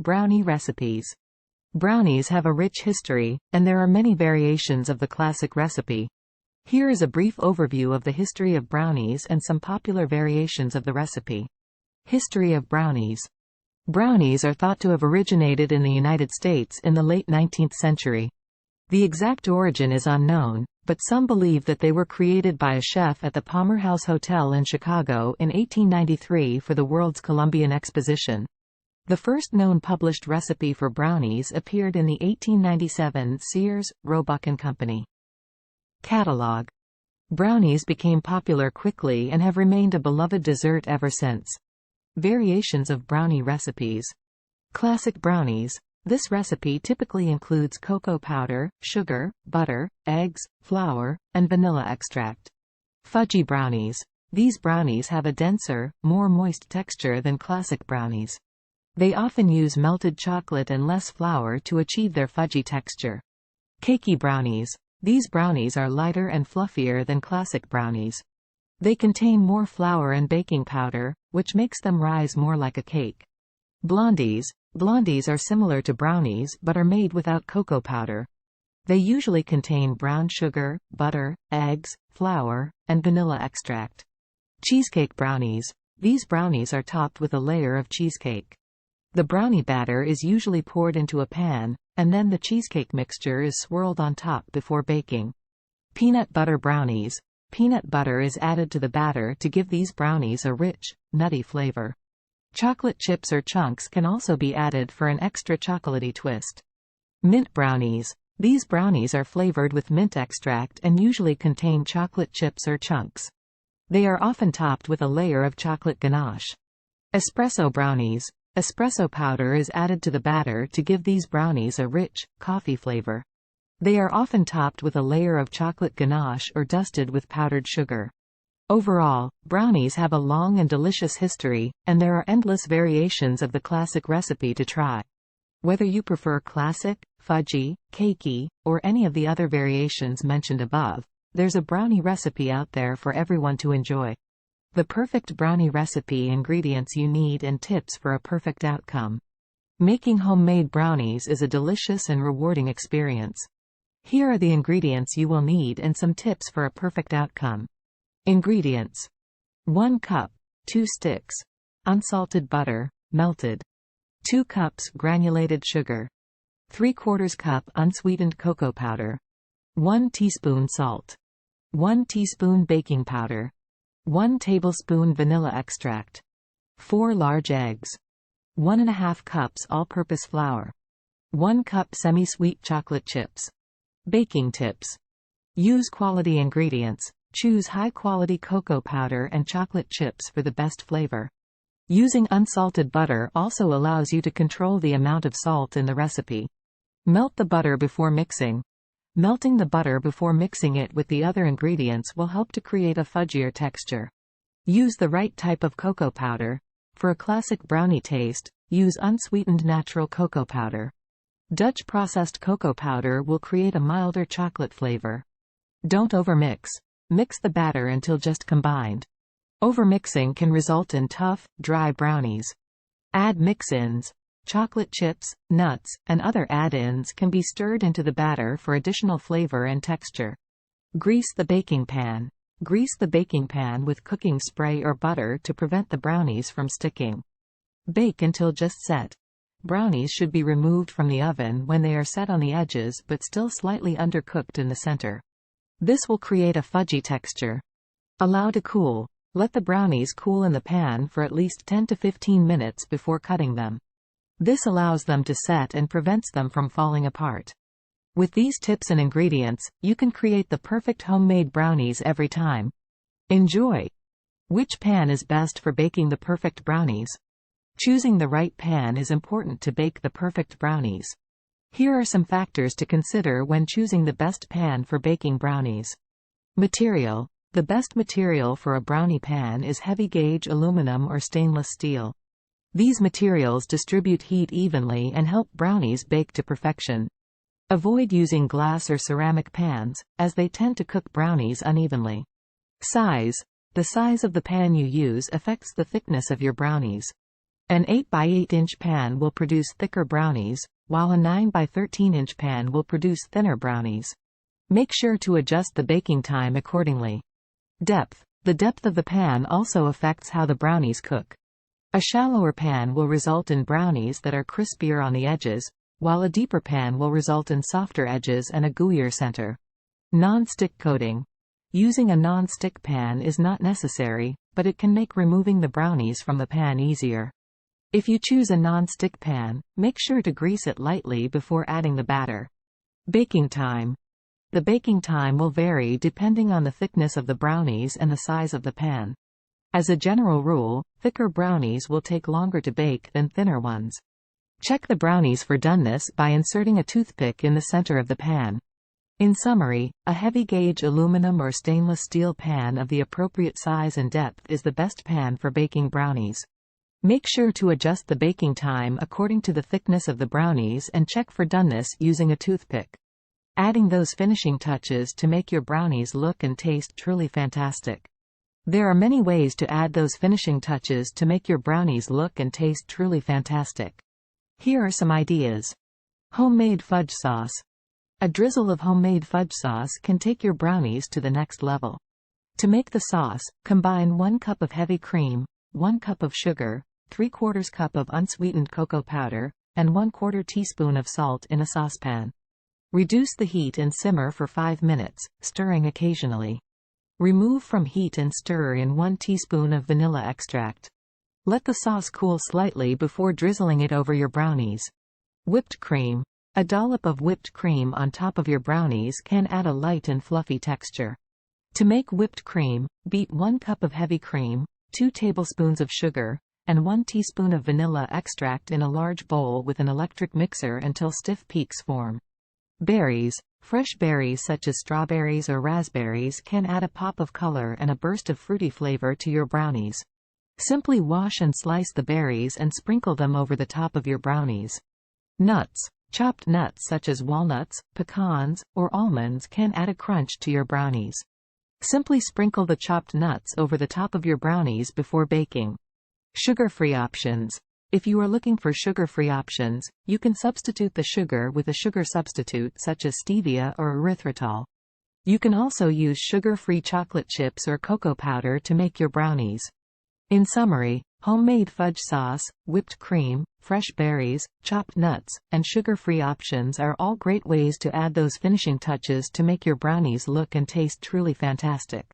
Brownie recipes. Brownies have a rich history, and there are many variations of the classic recipe. Here is a brief overview of the history of brownies and some popular variations of the recipe. History of brownies. Brownies are thought to have originated in the United States in the late 19th century. The exact origin is unknown, but some believe that they were created by a chef at the Palmer House Hotel in Chicago in 1893 for the World's Columbian Exposition. The first known published recipe for brownies appeared in the 1897 Sears, Roebuck & Company catalog. Brownies became popular quickly and have remained a beloved dessert ever since. Variations of brownie recipes. Classic brownies. This recipe typically includes cocoa powder, sugar, butter, eggs, flour, and vanilla extract. Fudgy brownies. These brownies have a denser, more moist texture than classic brownies. They often use melted chocolate and less flour to achieve their fudgy texture. Cakey brownies. These brownies are lighter and fluffier than classic brownies. They contain more flour and baking powder, which makes them rise more like a cake. Blondies. Blondies are similar to brownies but are made without cocoa powder. They usually contain brown sugar, butter, eggs, flour, and vanilla extract. Cheesecake brownies. These brownies are topped with a layer of cheesecake. The brownie batter is usually poured into a pan, and then the cheesecake mixture is swirled on top before baking. Peanut butter brownies. Peanut butter is added to the batter to give these brownies a rich, nutty flavor. Chocolate chips or chunks can also be added for an extra chocolatey twist. Mint brownies. These brownies are flavored with mint extract and usually contain chocolate chips or chunks. They are often topped with a layer of chocolate ganache. Espresso brownies. Espresso powder is added to the batter to give these brownies a rich, coffee flavor. They are often topped with a layer of chocolate ganache or dusted with powdered sugar. Overall, brownies have a long and delicious history, and there are endless variations of the classic recipe to try. Whether you prefer classic, fudgy, cakey, or any of the other variations mentioned above, there's a brownie recipe out there for everyone to enjoy. The perfect brownie recipe: ingredients you need and tips for a perfect outcome. Making homemade brownies is a delicious and rewarding experience. Here are the ingredients you will need and some tips for a perfect outcome. Ingredients: 1 cup, 2 sticks, unsalted butter, melted. 2 cups granulated sugar. 3/4 cup unsweetened cocoa powder. 1 teaspoon salt. 1 teaspoon baking powder. 1 tablespoon vanilla extract. 4 large eggs. 1½ cups all-purpose flour. 1 cup semi-sweet chocolate chips. Baking tips. Use quality ingredients. Choose high-quality cocoa powder and chocolate chips for the best flavor. Using unsalted butter also allows you to control the amount of salt in the recipe. Melt the butter before mixing. Melting the butter before mixing it with the other ingredients will help to create a fudgier texture. Use the right type of cocoa powder. For a classic brownie taste, use unsweetened natural cocoa powder. Dutch processed cocoa powder will create a milder chocolate flavor. Don't overmix. Mix the batter until just combined. Overmixing can result in tough, dry brownies. Add mix-ins. Chocolate chips, nuts, and other add-ins can be stirred into the batter for additional flavor and texture. Grease the baking pan. Grease the baking pan with cooking spray or butter to prevent the brownies from sticking. Bake until just set. Brownies should be removed from the oven when they are set on the edges but still slightly undercooked in the center. This will create a fudgy texture. Allow to cool. Let the brownies cool in the pan for at least 10 to 15 minutes before cutting them. This allows them to set and prevents them from falling apart. With these tips and ingredients, you can create the perfect homemade brownies every time. Enjoy! Which pan is best for baking the perfect brownies? Choosing the right pan is important to bake the perfect brownies. Here are some factors to consider when choosing the best pan for baking brownies. Material. The best material for a brownie pan is heavy-gauge aluminum or stainless steel. These materials distribute heat evenly and help brownies bake to perfection. Avoid using glass or ceramic pans, as they tend to cook brownies unevenly. Size. The size of the pan you use affects the thickness of your brownies. An 8 by 8 inch pan will produce thicker brownies, while a 9 by 13 inch pan will produce thinner brownies. Make sure to adjust the baking time accordingly. Depth. The depth of the pan also affects how the brownies cook. A shallower pan will result in brownies that are crispier on the edges, while a deeper pan will result in softer edges and a gooier center. Non-stick coating. Using a non-stick pan is not necessary, but it can make removing the brownies from the pan easier. If you choose a non-stick pan, make sure to grease it lightly before adding the batter. Baking time. The baking time will vary depending on the thickness of the brownies and the size of the pan. As a general rule, thicker brownies will take longer to bake than thinner ones. Check the brownies for doneness by inserting a toothpick in the center of the pan. In summary, a heavy-gauge aluminum or stainless steel pan of the appropriate size and depth is the best pan for baking brownies. Make sure to adjust the baking time according to the thickness of the brownies and check for doneness using a toothpick. Adding those finishing touches to make your brownies look and taste truly fantastic. There are many ways to add those finishing touches to make your brownies look and taste truly fantastic. Here are some ideas. Homemade fudge sauce. A drizzle of homemade fudge sauce can take your brownies to the next level. To make the sauce, combine 1 cup of heavy cream, 1 cup of sugar, 3/4 cup of unsweetened cocoa powder, and 1/4 teaspoon of salt in a saucepan. Reduce the heat and simmer for 5 minutes, stirring occasionally. Remove from heat and stir in 1 teaspoon of vanilla extract. Let the sauce cool slightly before drizzling it over your brownies. Whipped cream. A dollop of whipped cream on top of your brownies can add a light and fluffy texture. To make whipped cream, beat 1 cup of heavy cream, 2 tablespoons of sugar, and 1 teaspoon of vanilla extract in a large bowl with an electric mixer until stiff peaks form. Berries. Fresh berries such as strawberries or raspberries can add a pop of color and a burst of fruity flavor to your brownies. Simply wash and slice the berries and sprinkle them over the top of your brownies. Nuts. Chopped nuts such as walnuts, pecans, or almonds can add a crunch to your brownies. Simply sprinkle the chopped nuts over the top of your brownies before baking. Sugar-free options. If you are looking for sugar-free options, you can substitute the sugar with a sugar substitute such as stevia or erythritol. You can also use sugar-free chocolate chips or cocoa powder to make your brownies. In summary, homemade fudge sauce, whipped cream, fresh berries, chopped nuts, and sugar-free options are all great ways to add those finishing touches to make your brownies look and taste truly fantastic.